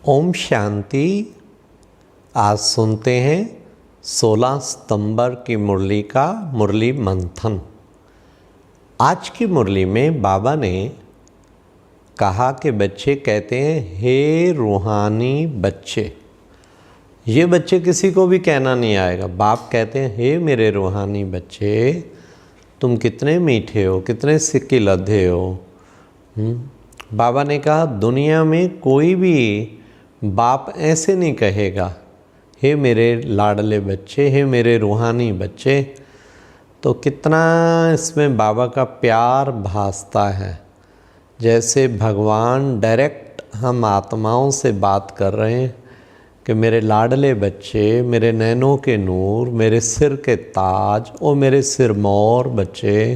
ओम शांति। आज सुनते हैं 16 सितंबर की मुरली का मुरली मंथन। आज की मुरली में बाबा ने कहा कि बच्चे कहते हैं हे रूहानी बच्चे। ये बच्चे किसी को भी कहना नहीं आएगा। बाप कहते हैं हे मेरे रूहानी बच्चे, तुम कितने मीठे हो, कितने सिक्के लधे हो। बाबा ने कहा दुनिया में कोई भी बाप ऐसे नहीं कहेगा हे मेरे लाडले बच्चे, हे मेरे रूहानी बच्चे। तो कितना इसमें बाबा का प्यार भासता है। जैसे भगवान डायरेक्ट हम आत्माओं से बात कर रहे हैं कि मेरे लाडले बच्चे, मेरे नैनों के नूर, मेरे सिर के ताज और मेरे सिरमौर बच्चे।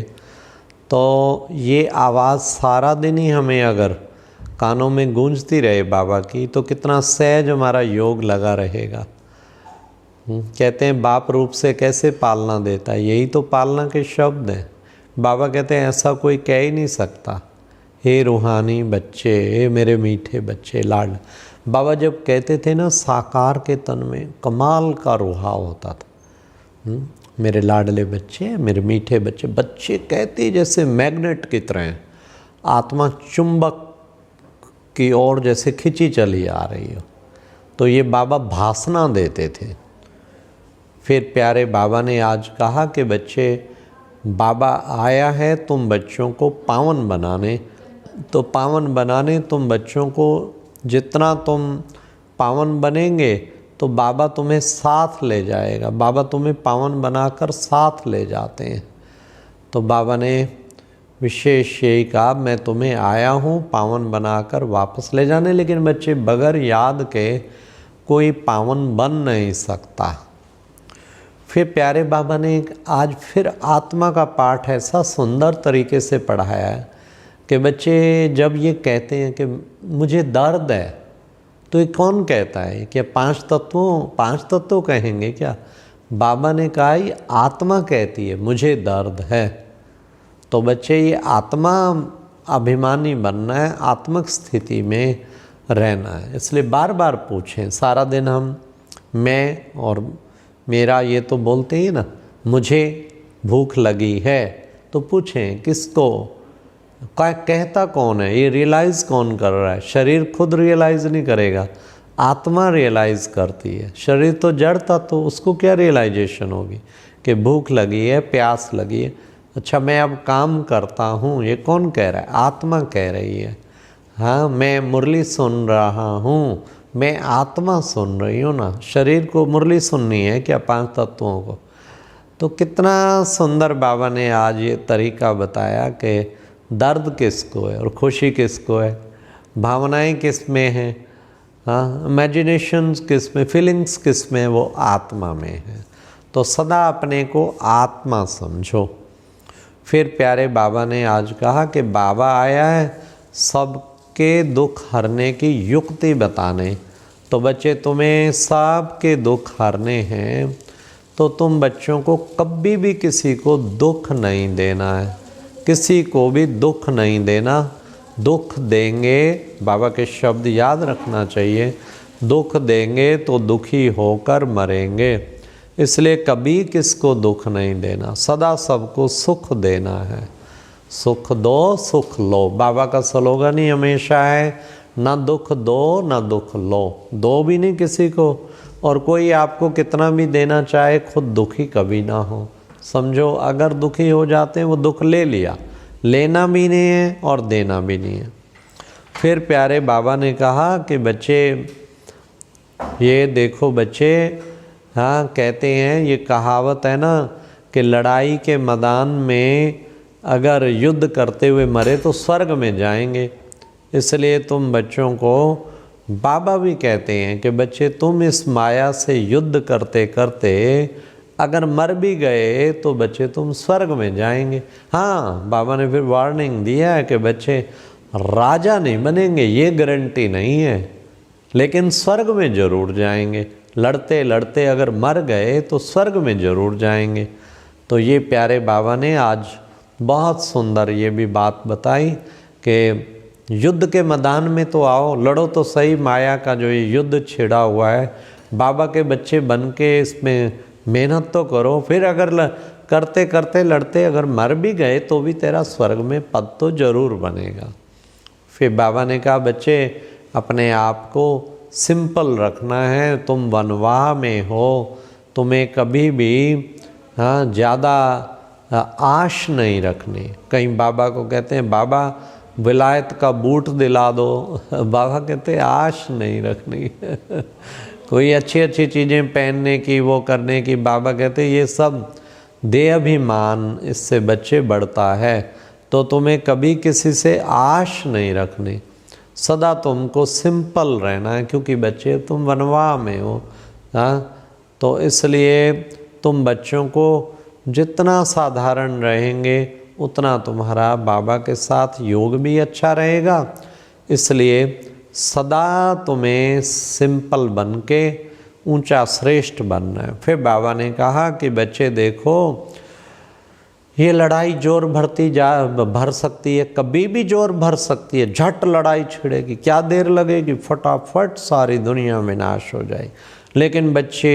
तो ये आवाज़ सारा दिन ही हमें अगर कानों में गूंजती रहे बाबा की, तो कितना सहज हमारा योग लगा रहेगा। कहते हैं बाप रूप से कैसे पालना देता है, यही तो पालना के शब्द हैं। बाबा कहते हैं ऐसा कोई कह ही नहीं सकता हे रूहानी बच्चे, हे मेरे मीठे बच्चे लाड। बाबा जब कहते थे ना, साकार के तन में कमाल का रुहाव होता था। मेरे लाडले बच्चे, मेरे मीठे बच्चे। बच्चे कहते जैसे मैग्नेट की तरह, आत्मा चुंबक की ओर जैसे खिंची चली आ रही हो। तो ये बाबा भाषणा देते थे। फिर प्यारे बाबा ने आज कहा कि बच्चे, बाबा आया है तुम बच्चों को पावन बनाने। तो पावन बनाने तुम बच्चों को, जितना तुम पावन बनेंगे तो बाबा तुम्हें साथ ले जाएगा। बाबा तुम्हें पावन बनाकर साथ ले जाते हैं। तो बाबा ने विशेष यही कहा मैं तुम्हें आया हूँ पावन बनाकर वापस ले जाने। लेकिन बच्चे बगैर याद के कोई पावन बन नहीं सकता। फिर प्यारे बाबा ने आज फिर आत्मा का पाठ ऐसा सुंदर तरीके से पढ़ाया है कि बच्चे जब ये कहते हैं कि मुझे दर्द है, तो ये कौन कहता है? क्या पांच तत्वों कहेंगे क्या? बाबा ने कहा ये आत्मा कहती है मुझे दर्द है। तो बच्चे ये आत्मा अभिमानी बनना है, आत्मक स्थिति में रहना है। इसलिए बार बार पूछें। सारा दिन हम मैं और मेरा ये तो बोलते ही ना, मुझे भूख लगी है। तो पूछें किसको, कहता कौन है, ये रियलाइज़ कौन कर रहा है? शरीर खुद रियलाइज़ नहीं करेगा, आत्मा रियलाइज़ करती है। शरीर तो जड़ था, तो उसको क्या रियलाइजेशन होगी कि भूख लगी है, प्यास लगी है। अच्छा मैं अब काम करता हूँ, ये कौन कह रहा है? आत्मा कह रही है। हाँ मैं मुरली सुन रहा हूँ, मैं आत्मा सुन रही हूँ ना। शरीर को मुरली सुननी है क्या पांच तत्वों को? तो कितना सुंदर बाबा ने आज ये तरीका बताया कि दर्द किसको है और खुशी किसको है, भावनाएं किस में हैं, हाँ इमेजिनेशंस किस में, फीलिंग्स किस में, वो आत्मा में है। तो सदा अपने को आत्मा समझो। फिर प्यारे बाबा ने आज कहा कि बाबा आया है सबके दुख हरने की युक्ति बताने। तो बच्चे तुम्हें सबके दुख हरने हैं, तो तुम बच्चों को कभी भी किसी को दुख नहीं देना है, किसी को भी दुख नहीं देना। दुख देंगे, बाबा के शब्द याद रखना चाहिए, दुख देंगे तो दुखी होकर मरेंगे। इसलिए कभी किसको दुख नहीं देना, सदा सबको सुख देना है। सुख दो सुख लो, बाबा का स्लोगन ही हमेशा है, ना दुख दो ना दुख लो। दो भी नहीं किसी को, और कोई आपको कितना भी देना चाहे खुद दुखी कभी ना हो। समझो अगर दुखी हो जाते हैं वो दुख ले लिया, लेना भी नहीं है और देना भी नहीं है। फिर प्यारे बाबा ने कहा कि बच्चे ये देखो बच्चे, हाँ कहते हैं ये कहावत है ना कि लड़ाई के मैदान में अगर युद्ध करते हुए मरे तो स्वर्ग में जाएंगे। इसलिए तुम बच्चों को बाबा भी कहते हैं कि बच्चे तुम इस माया से युद्ध करते करते अगर मर भी गए तो बच्चे तुम स्वर्ग में जाएंगे। हाँ बाबा ने फिर वार्निंग दिया है कि बच्चे राजा नहीं बनेंगे, ये गारंटी नहीं है, लेकिन स्वर्ग में ज़रूर जाएंगे। लड़ते लड़ते अगर मर गए तो स्वर्ग में ज़रूर जाएंगे। तो ये प्यारे बाबा ने आज बहुत सुंदर ये भी बात बताई कि युद्ध के मैदान में तो आओ, लड़ो तो सही माया का जो ये युद्ध छिड़ा हुआ है, बाबा के बच्चे बन के इसमें मेहनत तो करो। फिर अगर करते करते लड़ते अगर मर भी गए तो भी तेरा स्वर्ग में पद तो जरूर बनेगा। फिर बाबा ने कहा बच्चे अपने आप को सिंपल रखना है, तुम वनवाह में हो, तुम्हें कभी भी ज़्यादा आश नहीं रखनी। कहीं बाबा को कहते हैं बाबा विलायत का बूट दिला दो, बाबा कहते हैं आश नहीं रखनी। कोई अच्छी अच्छी चीज़ें पहनने की, वो करने की, बाबा कहते हैं ये सब दे अभिमान, इससे बच्चे बढ़ता है। तो तुम्हें कभी किसी से आश नहीं रखनी, सदा तुमको सिंपल रहना है, क्योंकि बच्चे तुम वनवाह में हो। तो इसलिए तुम बच्चों को जितना साधारण रहेंगे उतना तुम्हारा बाबा के साथ योग भी अच्छा रहेगा। इसलिए सदा तुम्हें सिंपल बन के ऊंचा श्रेष्ठ बनना है। फिर बाबा ने कहा कि बच्चे देखो ये लड़ाई जोर भर सकती है, कभी भी जोर भर सकती है, झट लड़ाई छिड़ेगी, क्या देर लगेगी, फटाफट सारी दुनिया में नाश हो जाएगी। लेकिन बच्चे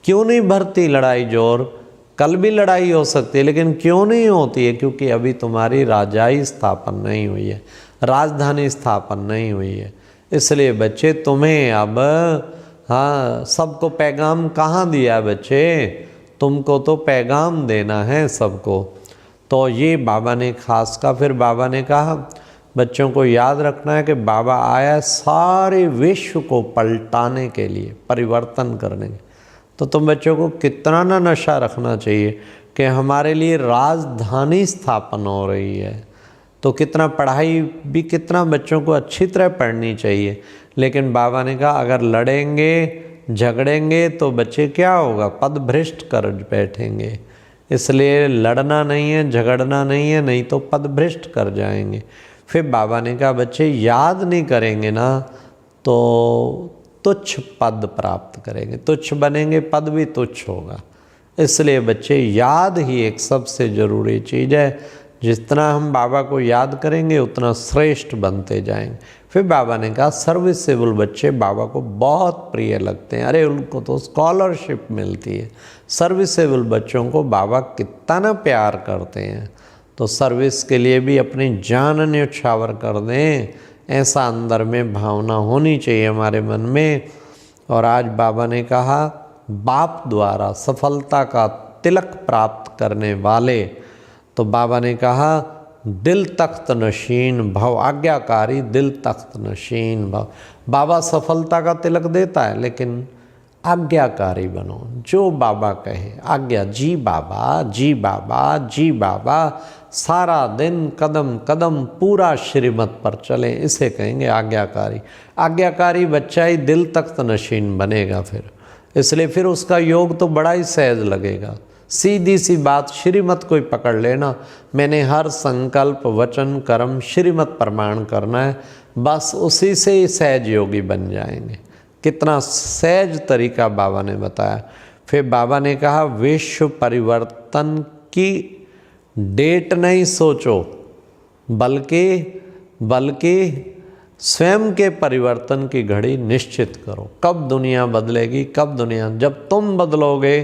क्यों नहीं भरती लड़ाई जोर? कल भी लड़ाई हो सकती है, लेकिन क्यों नहीं होती है? क्योंकि अभी तुम्हारी राजाई स्थापन नहीं हुई है, राजधानी स्थापन नहीं हुई है। इसलिए बच्चे तुम्हें अब सबको पैगाम कहाँ दिया है बच्चे? तुमको तो पैगाम देना है सबको। तो ये बाबा ने खास का, फिर बाबा ने कहा बच्चों को याद रखना है कि बाबा आया सारे विश्व को पलटाने के लिए, परिवर्तन करने के। तो तुम बच्चों को कितना ना नशा रखना चाहिए कि हमारे लिए राजधानी स्थापन हो रही है। तो कितना पढ़ाई भी, कितना बच्चों को अच्छी तरह पढ़नी चाहिए। लेकिन बाबा ने कहा अगर लड़ेंगे झगड़ेंगे तो बच्चे क्या होगा, पद भ्रष्ट कर बैठेंगे। इसलिए लड़ना नहीं है, झगड़ना नहीं है, नहीं तो पद भ्रष्ट कर जाएंगे। फिर बाबा ने कहा बच्चे याद नहीं करेंगे ना तो तुच्छ पद प्राप्त करेंगे, तुच्छ बनेंगे, पद भी तुच्छ होगा। इसलिए बच्चे याद ही एक सबसे ज़रूरी चीज़ है। जितना हम बाबा को याद करेंगे उतना श्रेष्ठ बनते जाएंगे। फिर बाबा ने कहा सर्विसेबल बच्चे बाबा को बहुत प्रिय लगते हैं। अरे उनको तो स्कॉलरशिप मिलती है। सर्विसेबल बच्चों को बाबा कितना ना प्यार करते हैं। तो सर्विस के लिए भी अपनी जान न्यौछावर कर दें, ऐसा अंदर में भावना होनी चाहिए हमारे मन में। और आज बाबा ने कहा बाप द्वारा सफलता का तिलक प्राप्त करने वाले, तो बाबा ने कहा दिल तख्त नशीन भव, आज्ञाकारी दिल तख्त नशीन भव। बाबा सफलता का तिलक देता है, लेकिन आज्ञाकारी बनो, जो बाबा कहे आज्ञा, जी बाबा जी बाबा जी बाबा, सारा दिन कदम कदम पूरा श्रीमत पर चले, इसे कहेंगे आज्ञाकारी। आज्ञाकारी बच्चा ही दिल तख्त नशीन बनेगा फिर। इसलिए फिर उसका योग तो बड़ा ही सहज लगेगा। सीधी सी बात, श्रीमत कोई पकड़ लेना, मैंने हर संकल्प वचन कर्म श्रीमत प्रमाण करना है, बस उसी से ही सहज योगी बन जाएंगे। कितना सहज तरीका बाबा ने बताया। फिर बाबा ने कहा विश्व परिवर्तन की डेट नहीं सोचो, बल्कि स्वयं के परिवर्तन की घड़ी निश्चित करो। कब दुनिया बदलेगी, कब दुनिया, जब तुम बदलोगे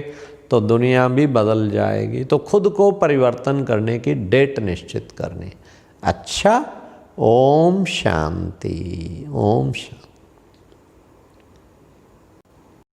तो दुनिया भी बदल जाएगी। तो खुद को परिवर्तन करने की डेट निश्चित करनी। अच्छा, ओम शांति, ओम शांति।